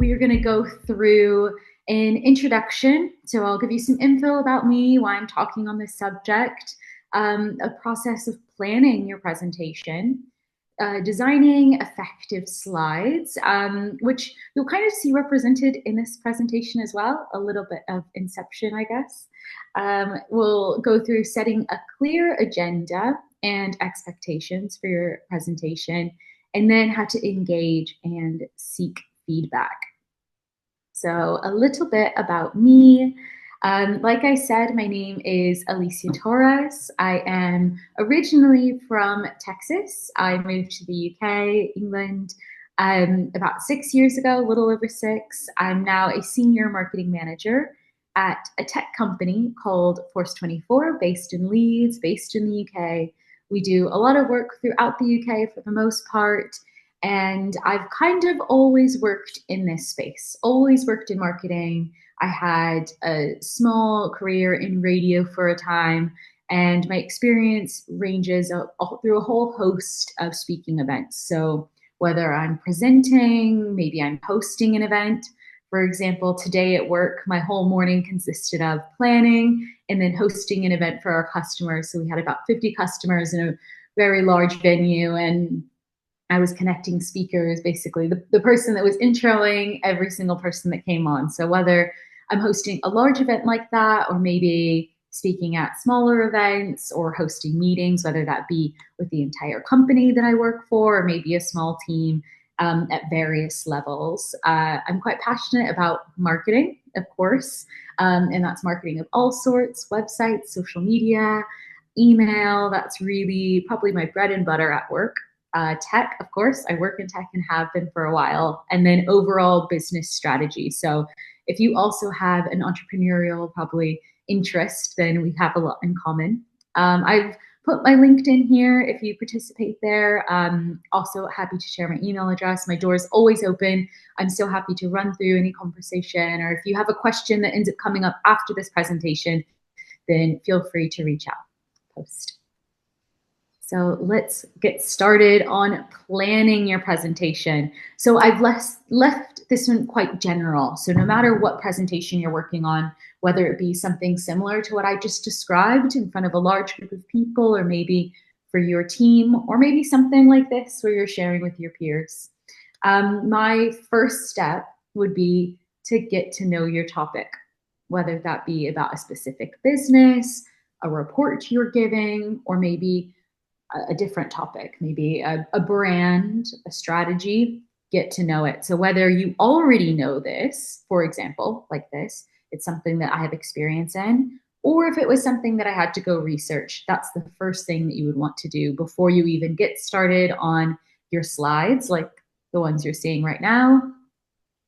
we are going to go through an introduction. So I'll give you some info about me, why I'm talking on this subject, a process of planning your presentation, designing effective slides, which you'll kind of see represented in this presentation as well, a little bit of inception, I guess. We'll go through setting a clear agenda and expectations for your presentation, and then how to engage and seek feedback. So a little bit about me. Like I said, my name is Alicia Torres. I am originally from Texas. I moved to the UK, England, about 6 years ago, a little over 6. I'm now a senior marketing manager at a tech company called Force24, based in Leeds, based in the UK. We do a lot of work throughout the UK for the most part. And I've kind of always worked in this space, always worked in marketing. I had a small career in radio for a time, and my experience ranges through a whole host of speaking events. So whether I'm presenting, maybe I'm hosting an event. For example, today at work, my whole morning consisted of planning and then hosting an event for our customers. So we had about 50 customers in a very large venue, and I was connecting speakers, basically the person that was introing every single person that came on. So whether I'm hosting a large event like that, or maybe speaking at smaller events or hosting meetings, whether that be with the entire company that I work for, or maybe a small team at various levels. I'm quite passionate about marketing, of course, and that's marketing of all sorts, websites, social media, email. That's really probably my bread and butter at work. Tech, of course, I work in tech and have been for a while, and then overall business strategy. So if you also have an entrepreneurial probably interest, then we have a lot in common. I've put my LinkedIn here if you participate there. Also happy to share my email address. My door is always open. I'm so happy to run through any conversation, or if you have a question that ends up coming up after this presentation, then feel free to reach out, post. So let's get started on planning your presentation. So I've left this one quite general. So no matter what presentation you're working on, whether it be something similar to what I just described in front of a large group of people, or maybe for your team, or maybe something like this where you're sharing with your peers, my first step would be to get to know your topic, whether that be about a specific business, a report you're giving, or maybe a different topic, maybe a brand, a strategy. Get to know it. So whether you already know this, for example, like this, it's something that I have experience in, or if it was something that I had to go research, that's the first thing that you would want to do before you even get started on your slides, like the ones you're seeing right now,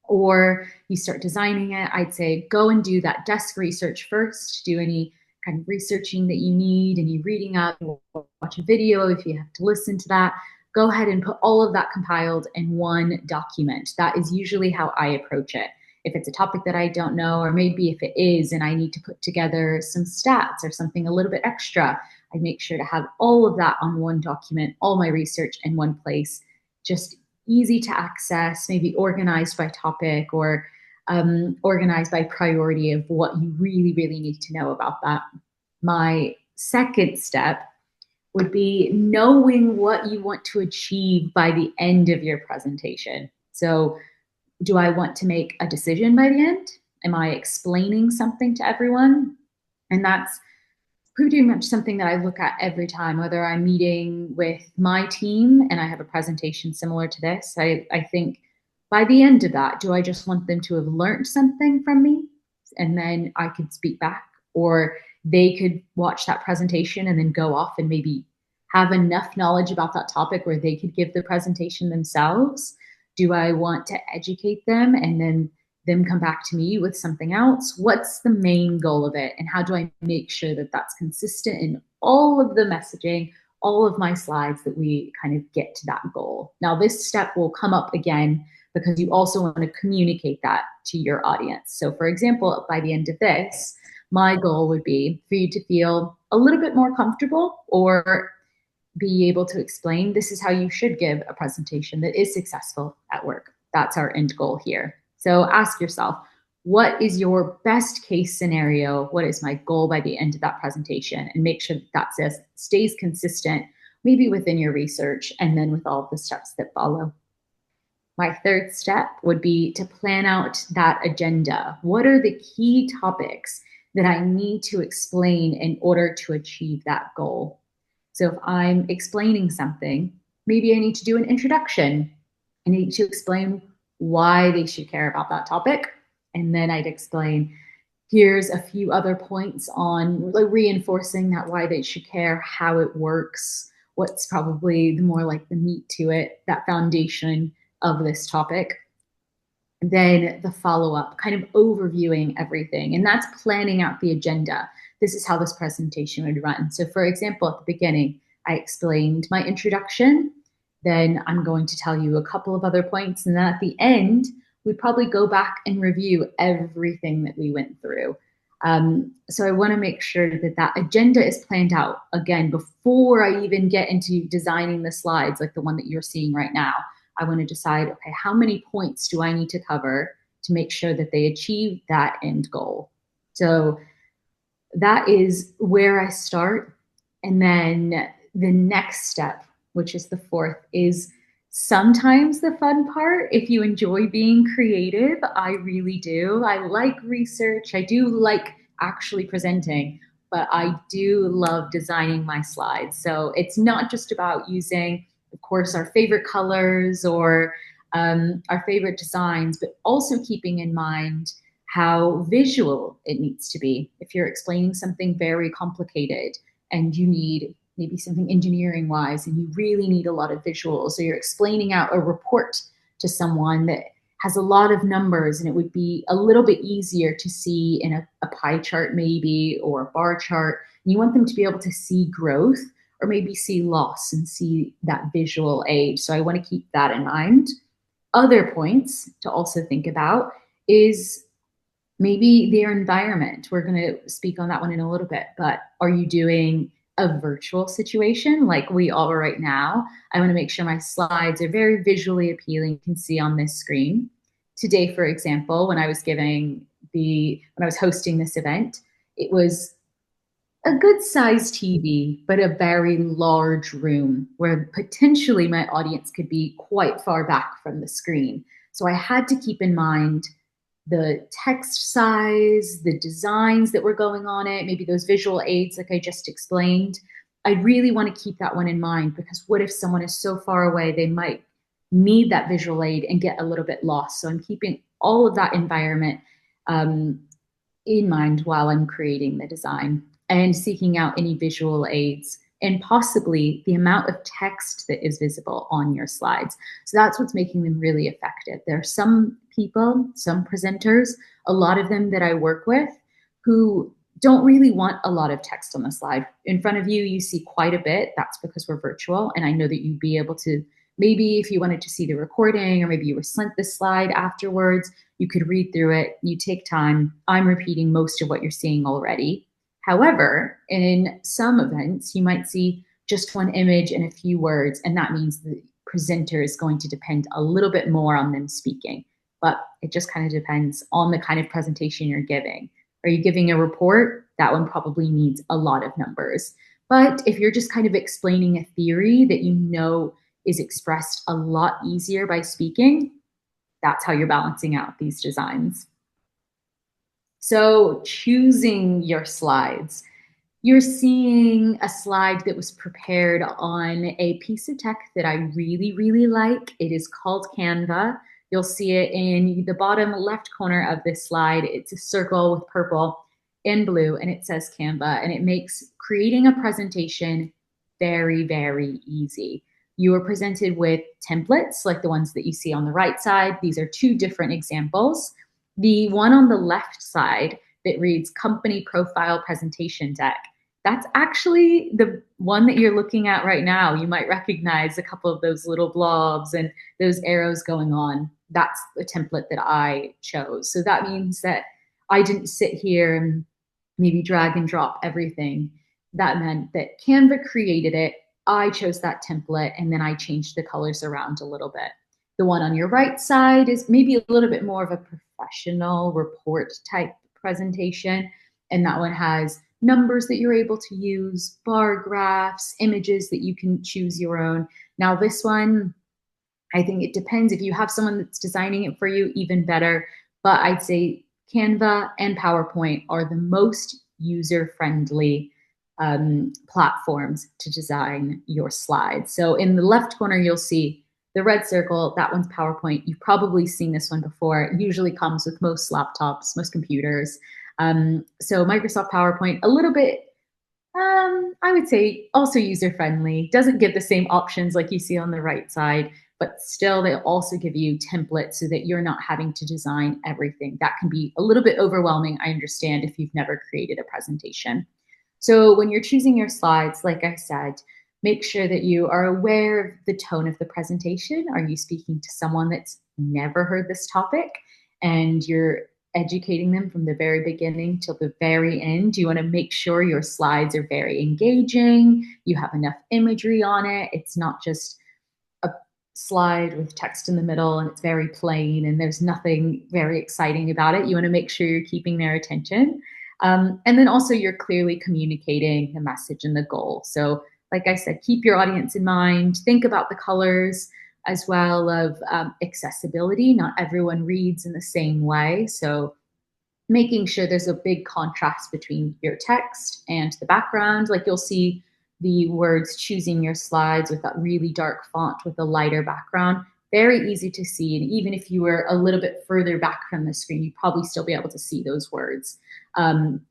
or you start designing it. I'd say go and do that desk research first. Do any kind of researching that you need, any reading up, watch a video if you have to listen to that. Go ahead and put all of that compiled in one document. That is usually how I approach it. If it's a topic that I don't know, or maybe if it is and I need to put together some stats or something a little bit extra, I make sure to have all of that on one document, all my research in one place, just easy to access, maybe organized by topic, or organized by priority of what you really, really need to know about that. My second step would be knowing what you want to achieve by the end of your presentation. So do I want to make a decision by the end? Am I explaining something to everyone? And that's pretty much something that I look at every time, whether I'm meeting with my team and I have a presentation similar to this. I think by the end of that, do I just want them to have learned something from me and then I could speak back, or they could watch that presentation and then go off and maybe have enough knowledge about that topic where they could give the presentation themselves? Do I want to educate them and then them come back to me with something else? What's the main goal of it? And how do I make sure that that's consistent in all of the messaging, all of my slides, that we kind of get to that goal? Now, this step will come up again because you also want to communicate that to your audience. So for example, by the end of this, my goal would be for you to feel a little bit more comfortable, or be able to explain this is how you should give a presentation that is successful at work. That's our end goal here. So ask yourself, what is your best case scenario? What is my goal by the end of that presentation? And make sure that stays consistent, maybe within your research and then with all of the steps that follow. My third step would be to plan out that agenda. What are the key topics that I need to explain in order to achieve that goal? So if I'm explaining something, maybe I need to do an introduction. I need to explain why they should care about that topic. And then I'd explain, here's a few other points on like reinforcing that why they should care, how it works, what's probably the more like the meat to it, that foundation of this topic. Then the follow-up, kind of overviewing everything. And that's planning out the agenda. This is how this presentation would run. So for example, at the beginning, I explained my introduction. Then I'm going to tell you a couple of other points. And then at the end, we'd probably go back and review everything that we went through. So I want to make sure that that agenda is planned out, again, before I even get into designing the slides like the one that you're seeing right now. I want to decide, okay, how many points do I need to cover to make sure that they achieve that end goal? So that is where I start. And then the next step, which is the fourth, is sometimes the fun part. If you enjoy being creative, I really do. I like research. I do like actually presenting, but I do love designing my slides. So it's not just about using, of course, our favorite colors or our favorite designs, but also keeping in mind how visual it needs to be. If you're explaining something very complicated and you need maybe something engineering wise and you really need a lot of visuals, so you're explaining out a report to someone that has a lot of numbers and it would be a little bit easier to see in a pie chart maybe or a bar chart, and you want them to be able to see growth or maybe see loss and see that visual aid. So I want to keep that in mind. Other points to also think about is maybe their environment. We're going to speak on that one in a little bit, but are you doing a virtual situation like we are right now? I want to make sure my slides are very visually appealing. You can see on this screen. Today, for example, when I was hosting this event, it was a good sized TV, but a very large room where potentially my audience could be quite far back from the screen. So I had to keep in mind the text size, the designs that were going on it, maybe those visual aids like I just explained. I really want to keep that one in mind because what if someone is so far away, they might need that visual aid and get a little bit lost. So I'm keeping all of that environment in mind while I'm creating the design and seeking out any visual aids and possibly the amount of text that is visible on your slides. So that's what's making them really effective. There are some people, some presenters, a lot of them that I work with who don't really want a lot of text on the slide. In front of you, you see quite a bit. That's because we're virtual. And I know that you'd be able to, maybe if you wanted to see the recording or maybe you were sent the slide afterwards, you could read through it. You take time. I'm repeating most of what you're seeing already. However, in some events, you might see just one image and a few words, and that means the presenter is going to depend a little bit more on them speaking. But it just kind of depends on the kind of presentation you're giving. Are you giving a report? That one probably needs a lot of numbers. But if you're just kind of explaining a theory that you know is expressed a lot easier by speaking, that's how you're balancing out these designs. So choosing your slides. You're seeing a slide that was prepared on a piece of tech that I really, really like. It is called Canva. You'll see it in the bottom left corner of this slide. It's a circle with purple and blue, and it says Canva, and it makes creating a presentation very, very easy. You are presented with templates like the ones that you see on the right side. These are two different examples. The one on the left side that reads company profile presentation deck, that's actually the one that you're looking at right now. You might recognize a couple of those little blobs and those arrows going on. That's the template that I chose. So that means that I didn't sit here and maybe drag and drop everything. That meant that Canva created it. I chose that template and then I changed the colors around a little bit. The one on your right side is maybe a little bit more of a professional report type presentation. And that one has numbers that you're able to use, bar graphs, images that you can choose your own. Now, this one, I think it depends. If you have someone that's designing it for you, even better. But I'd say Canva and PowerPoint are the most user-friendly platforms to design your slides. So in the left corner, you'll see the red circle. That one's PowerPoint. You've probably seen this one before. It usually comes with most laptops, most computers. So Microsoft PowerPoint, a little bit I would say also user-friendly, doesn't give the same options like you see on the right side, but still they also give you templates so that you're not having to design everything. That can be a little bit overwhelming, I understand, if you've never created a presentation. So when you're choosing your slides, like I said, make sure that you are aware of the tone of the presentation. Are you speaking to someone that's never heard this topic and you're educating them from the very beginning till the very end? You want to make sure your slides are very engaging, you have enough imagery on it. It's not just a slide with text in the middle and it's very plain and there's nothing very exciting about it. You want to make sure you're keeping their attention. And then also you're clearly communicating the message and the goal. So like I said, keep your audience in mind, think about the colors as well of accessibility. Not everyone reads in the same way. So making sure there's a big contrast between your text and the background. Like you'll see the words choosing your slides with that really dark font with a lighter background. Very easy to see. And even if you were a little bit further back from the screen, you'd probably still be able to see those words.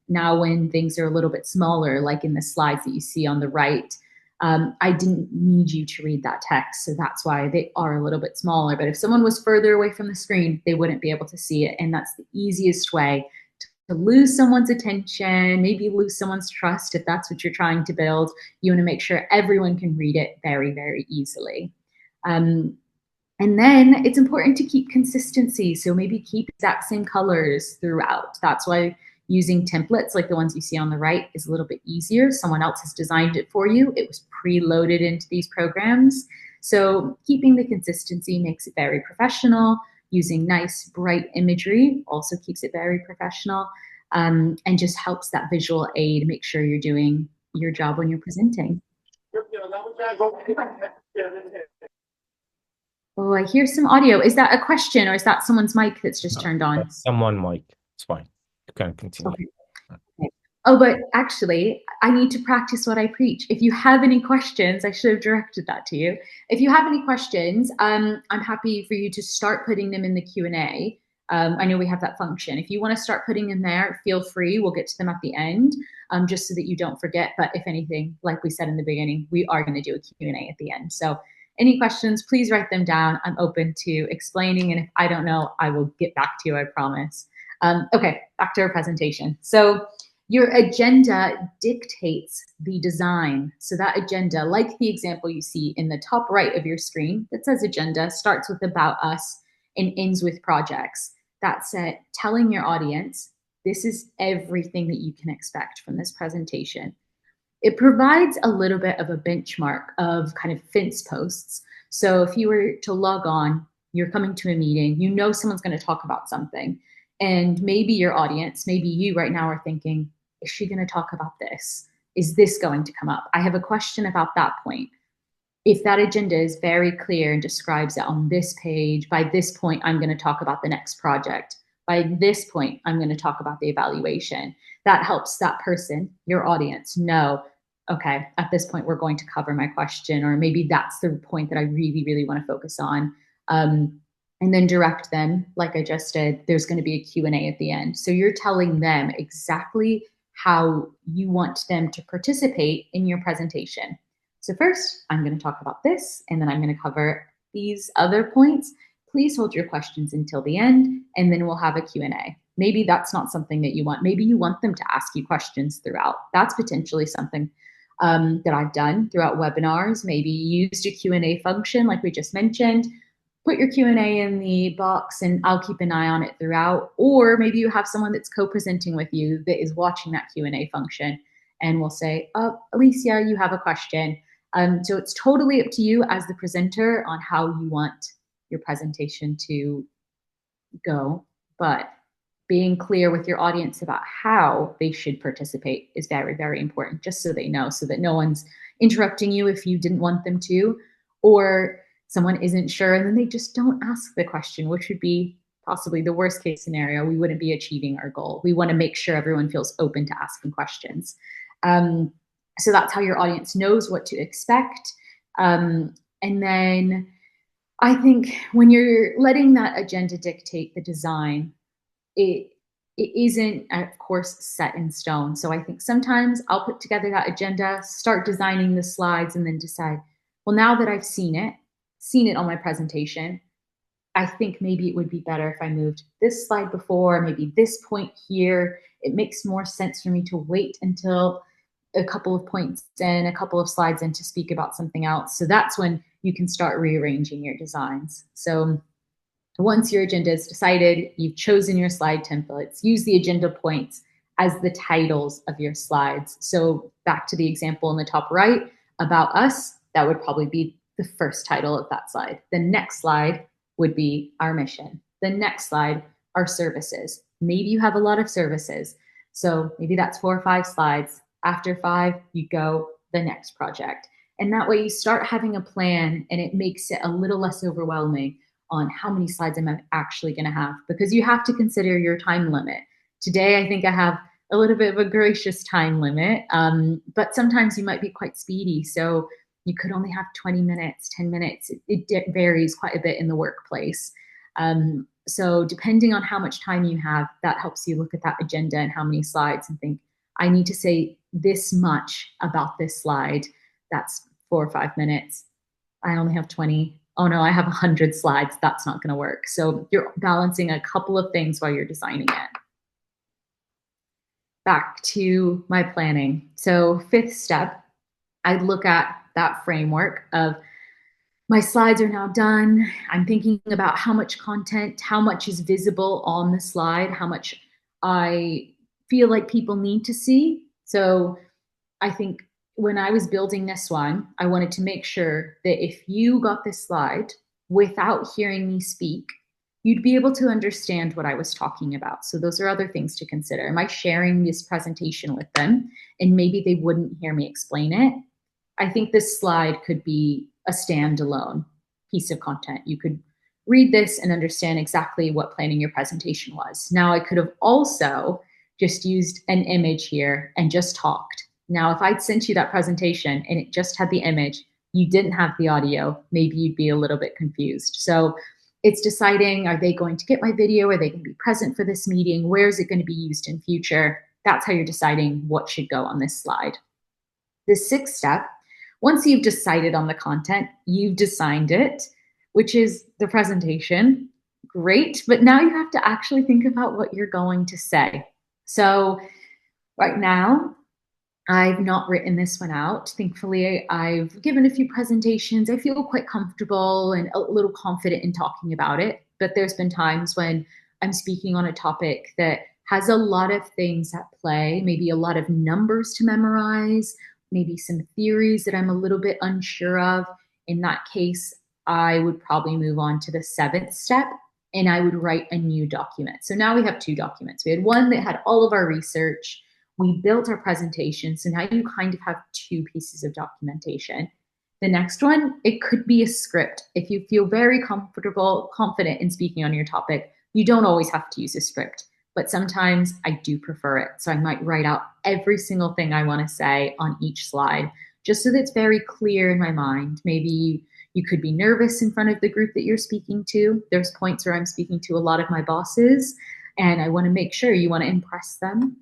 Now, when things are a little bit smaller, like in the slides that you see on the right, I didn't need you to read that text, so that's why they are a little bit smaller. But if someone was further away from the screen, they wouldn't be able to see it, and that's the easiest way to lose someone's attention, maybe lose someone's trust if that's what you're trying to build. You want to make sure everyone can read it very, very easily. And then it's important to keep consistency, so maybe keep exact same colors throughout. That's why using templates like the ones you see on the right is a little bit easier. Someone else has designed it for you. It was preloaded into these programs. So keeping the consistency makes it very professional. Using nice, bright imagery also keeps it very professional, and just helps that visual aid make sure you're doing your job when you're presenting. Oh, I hear some audio. Is that a question or is that someone's mic that's just turned on? Someone mic. It's fine. You can continue. Okay. Okay. Oh, but actually, I need to practice what I preach. If you have any questions, I should have directed that to you. If you have any questions, I'm happy for you to start putting them in the Q&A. I know we have that function. If you want to start putting them there, feel free. We'll get to them at the end, just so that you don't forget. But if anything, like we said in the beginning, we are going to do a Q&A at the end. So any questions, please write them down. I'm open to explaining. And if I don't know, I will get back to you, I promise. Okay, back to our presentation. So your agenda dictates the design. So that agenda, like the example you see in the top right of your screen that says agenda, starts with about us and ends with projects. That's it, telling your audience, this is everything that you can expect from this presentation. It provides a little bit of a benchmark of kind of fence posts. So if you were to log on, you're coming to a meeting, you know someone's going to talk about something. And maybe your audience, maybe you right now are thinking, is she going to talk about this? Is this going to come up? I have a question about that point. If that agenda is very clear and describes it on this page, by this point, I'm going to talk about the next project. By this point, I'm going to talk about the evaluation. That helps that person, your audience, know, okay, at this point, we're going to cover my question, or maybe that's the point that I really, really want to focus on. And then direct them, like I just did, there's going to be a Q&A at the end. So you're telling them exactly how you want them to participate in your presentation. So first, I'm going to talk about this, and then I'm going to cover these other points. Please hold your questions until the end, and then we'll have a Q&A. Maybe that's not something that you want. Maybe you want them to ask you questions throughout. That's potentially something that I've done throughout webinars. Maybe used a Q&A function like we just mentioned. Put your Q&A in the box and I'll keep an eye on it throughout. Or maybe you have someone that's co-presenting with you that is watching that Q&A function and will say, oh, Alicia, you have a question. So it's totally up to you as the presenter on how you want your presentation to go, but being clear with your audience about how they should participate is very, very important, just so they know, so that no one's interrupting you if you didn't want them to, or someone isn't sure and then they just don't ask the question, which would be possibly the worst case scenario. We wouldn't be achieving our goal. We want to make sure everyone feels open to asking questions. So that's how your audience knows what to expect. And then I think when you're letting that agenda dictate the design, it isn't, of course, set in stone. So I think sometimes I'll put together that agenda, start designing the slides, and then decide, well, now that I've seen it on my presentation, I think maybe it would be better if I moved this slide before, maybe this point here. It makes more sense for me to wait until a couple of points in, a couple of slides in to speak about something else. So that's when you can start rearranging your designs. So once your agenda is decided, you've chosen your slide templates, use the agenda points as the titles of your slides. So back to the example in the top right, about us, that would probably be the first title of that slide. The next slide would be our mission. The next slide, our services. Maybe you have a lot of services. So maybe that's 4 or 5 slides. After 5, you go the next project. And that way you start having a plan and it makes it a little less overwhelming on how many slides am I actually going to have, because you have to consider your time limit. Today, I think I have a little bit of a gracious time limit, but sometimes you might be quite speedy. So you could only have 20 minutes, 10 minutes. It varies quite a bit in the workplace. So depending on how much time you have, that helps you look at that agenda and how many slides and think, I need to say this much about this slide. That's 4 or 5 minutes. I only have 20. Oh no, I have 100 slides. That's not going to work. So you're balancing a couple of things while you're designing it. Back to my planning. So 5th step, I'd look at that framework of my slides are now done. I'm thinking about how much content, how much is visible on the slide, how much I feel like people need to see. So I think when I was building this one, I wanted to make sure that if you got this slide without hearing me speak, you'd be able to understand what I was talking about. So those are other things to consider. Am I sharing this presentation with them and maybe they wouldn't hear me explain it? I think this slide could be a standalone piece of content. You could read this and understand exactly what planning your presentation was. Now, I could have also just used an image here and just talked. Now, if I'd sent you that presentation and it just had the image, you didn't have the audio, maybe you'd be a little bit confused. So it's deciding, are they going to get my video? Are they going to be present for this meeting? Where is it going to be used in future? That's how you're deciding what should go on this slide. The 6th step, once you've decided on the content, you've designed it, which is the presentation. Great, but now you have to actually think about what you're going to say. So right now, I've not written this one out. Thankfully, I've given a few presentations. I feel quite comfortable and a little confident in talking about it. But there's been times when I'm speaking on a topic that has a lot of things at play, maybe a lot of numbers to memorize, maybe some theories that I'm a little bit unsure of. In that case, I would probably move on to the 7th step and I would write a new document. So now we have 2 documents. We had one that had all of our research. We built our presentation. So now you kind of have 2 pieces of documentation. The next one, it could be a script. If you feel very comfortable, confident in speaking on your topic, you don't always have to use a script, but sometimes I do prefer it. So I might write out every single thing I want to say on each slide, just so that it's very clear in my mind. Maybe you could be nervous in front of the group that you're speaking to. There's points where I'm speaking to a lot of my bosses, and I want to make sure you want to impress them.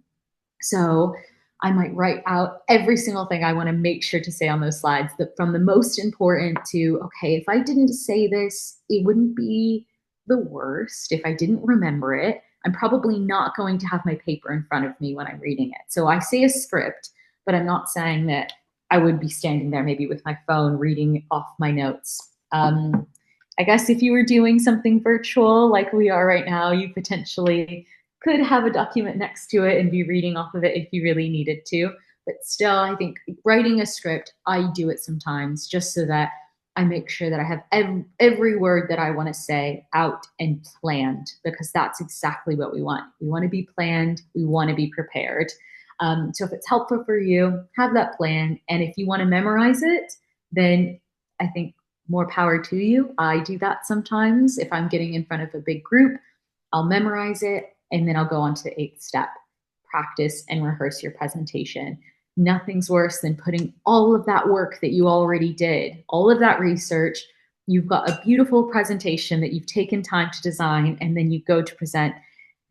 So I might write out every single thing I want to make sure to say on those slides, that from the most important to, okay, if I didn't say this, it wouldn't be the worst. If I didn't remember it, I'm probably not going to have my paper in front of me when I'm reading it. So I say a script, but I'm not saying that I would be standing there maybe with my phone reading off my notes. I guess if you were doing something virtual like we are right now, you potentially could have a document next to it and be reading off of it if you really needed to. But still, I think writing a script, I do it sometimes just so that I make sure that I have every word that I want to say out and planned, because that's exactly what we want. We want to be planned. We want to be prepared. So if it's helpful for you, have that plan. And if you want to memorize it, then I think more power to you. I do that sometimes. If I'm getting in front of a big group, I'll memorize it and then I'll go on to the eighth step: practice and rehearse your presentation. Nothing's worse than putting all of that work that you already did, all of that research. You've got a beautiful presentation that you've taken time to design, and then you go to present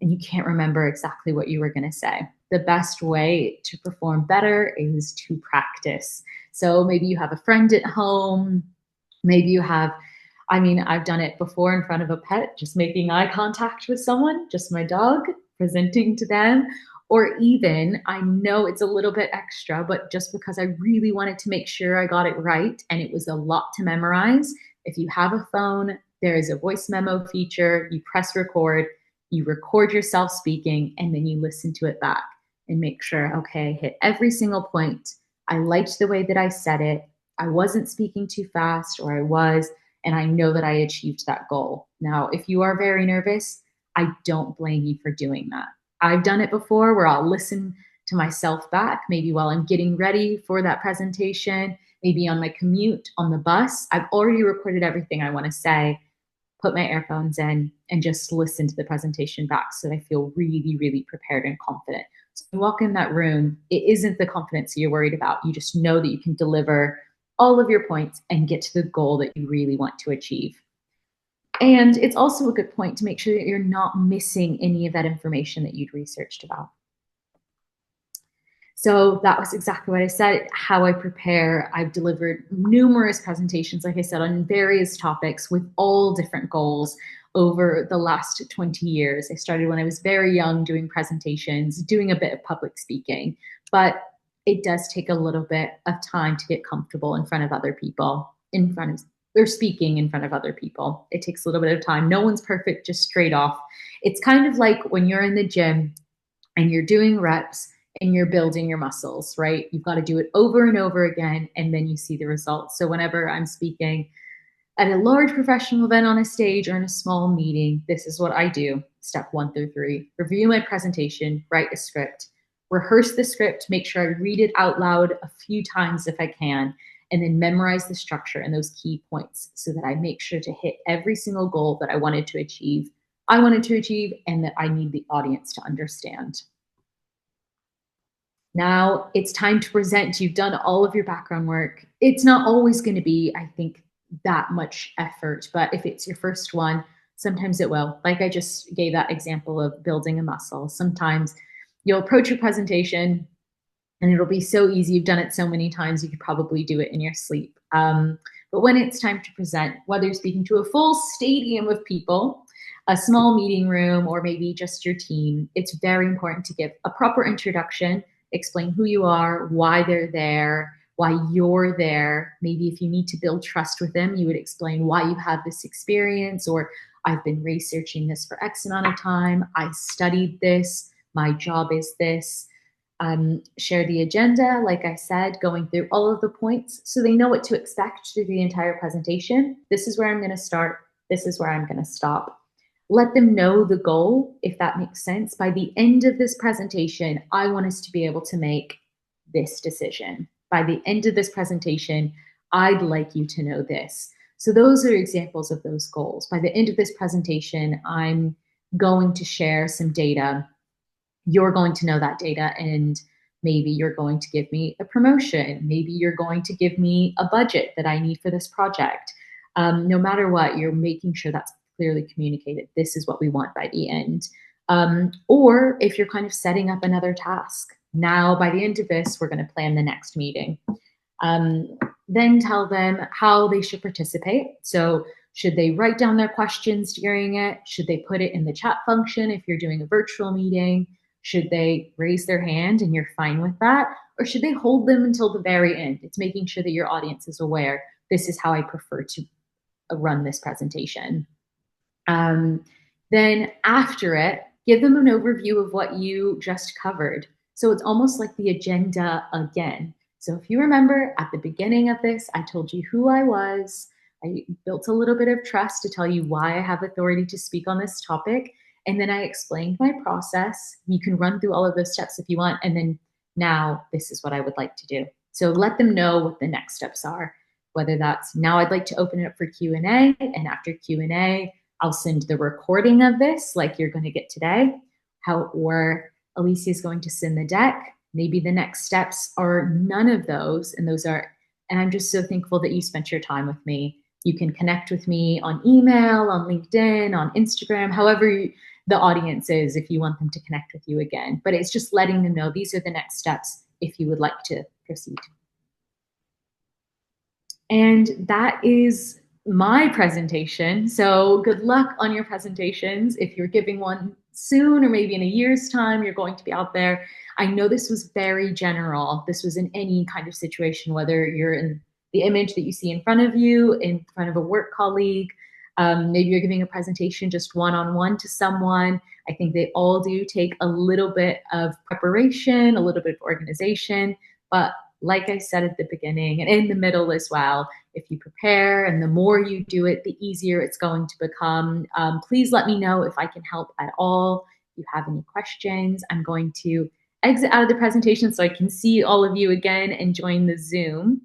and you can't remember exactly what you were going to say. The best way to perform better is to practice. So maybe you have a friend at home, maybe you have, I mean, I've done it before in front of a pet, just making eye contact with someone, just my dog, presenting to them. Or even, I know it's a little bit extra, but just because I really wanted to make sure I got it right and it was a lot to memorize, if you have a phone, there is a voice memo feature. You press record, you record yourself speaking, and then you listen to it back and make sure, okay, I hit every single point. I liked the way that I said it. I wasn't speaking too fast, or I was, and I know that I achieved that goal. Now, if you are very nervous, I don't blame you for doing that. I've done it before where I'll listen to myself back, maybe while I'm getting ready for that presentation, maybe on my commute on the bus. I've already recorded everything I want to say, put my earphones in, and just listen to the presentation back so that I feel really, really prepared and confident. So when you walk in that room, it isn't the confidence you're worried about. You just know that you can deliver all of your points and get to the goal that you really want to achieve. And it's also a good point to make sure that you're not missing any of that information that you'd researched about. So that was exactly what I said, how I prepare. I've delivered numerous presentations, like I said, on various topics with all different goals over the last 20 years. I started when I was very young doing presentations, doing a bit of public speaking, but it does take a little bit of time to get comfortable in front of other people, in front of or speaking in front of other people. It takes a little bit of time. No one's perfect just straight off. It's kind of like when you're in the gym and you're doing reps and you're building your muscles, right? You've got to do it over and over again, and then you see the results. So whenever I'm speaking at a large professional event on a stage or in a small meeting, this is what I do. Step 1 through 3, review my presentation, write a script, rehearse the script, make sure I read it out loud a few times if I can, and then memorize the structure and those key points so that I make sure to hit every single goal that I wanted to achieve, and that I need the audience to understand. Now it's time to present. You've done all of your background work. It's not always going to be, I think, that much effort, but if it's your first one, sometimes it will. Like I just gave that example of building a muscle. Sometimes you'll approach your presentation and it'll be so easy. You've done it so many times, you could probably do it in your sleep. But when it's time to present, whether you're speaking to a full stadium of people, a small meeting room, or maybe just your team, it's very important to give a proper introduction, explain who you are, why they're there, why you're there. Maybe if you need to build trust with them, you would explain why you have this experience, or I've been researching this for X amount of time, I studied this, my job is this. Share the agenda, like I said, going through all of the points so they know what to expect through the entire presentation. This is where I'm going to start. This is where I'm going to stop. Let them know the goal, if that makes sense. By the end of this presentation, I want us to be able to make this decision. By the end of this presentation, I'd like you to know this. So those are examples of those goals. By the end of this presentation, I'm going to share some data. You're going to know that data, and maybe you're going to give me a promotion. Maybe you're going to give me a budget that I need for this project. No matter what, you're making sure that's clearly communicated. This is what we want by the end. Or if you're kind of setting up another task. Now, by the end of this, we're going to plan the next meeting. Then tell them how they should participate. So should they write down their questions during it? Should they put it in the chat function if you're doing a virtual meeting? Should they raise their hand and you're fine with that? Or should they hold them until the very end? It's making sure that your audience is aware. This is how I prefer to run this presentation. Then after it, give them an overview of what you just covered. So it's almost like the agenda again. So if you remember at the beginning of this, I told you who I was, I built a little bit of trust to tell you why I have authority to speak on this topic. And then I explained my process. You can run through all of those steps if you want. And then now this is what I would like to do. So let them know what the next steps are, whether that's now I'd like to open it up for Q&A, and after Q&A, I'll send the recording of this like you're going to get today. Or Alicia is going to send the deck. Maybe the next steps are none of those. And I'm just so thankful that you spent your time with me. You can connect with me on email, on LinkedIn, on Instagram, however the audience is, if you want them to connect with you again. But it's just letting them know these are the next steps if you would like to proceed. And that is my presentation. So good luck on your presentations. If you're giving one soon or maybe in a year's time, you're going to be out there. I know this was very general. This was in any kind of situation, whether you're in the image that you see in front of you, in front of a work colleague, maybe you're giving a presentation just one-on-one to someone. I think they all do take a little bit of preparation, a little bit of organization, but like I said at the beginning and in the middle as well, if you prepare and the more you do it, the easier it's going to become. Please let me know if I can help at all. If you have any questions, I'm going to exit out of the presentation so I can see all of you again and join the Zoom.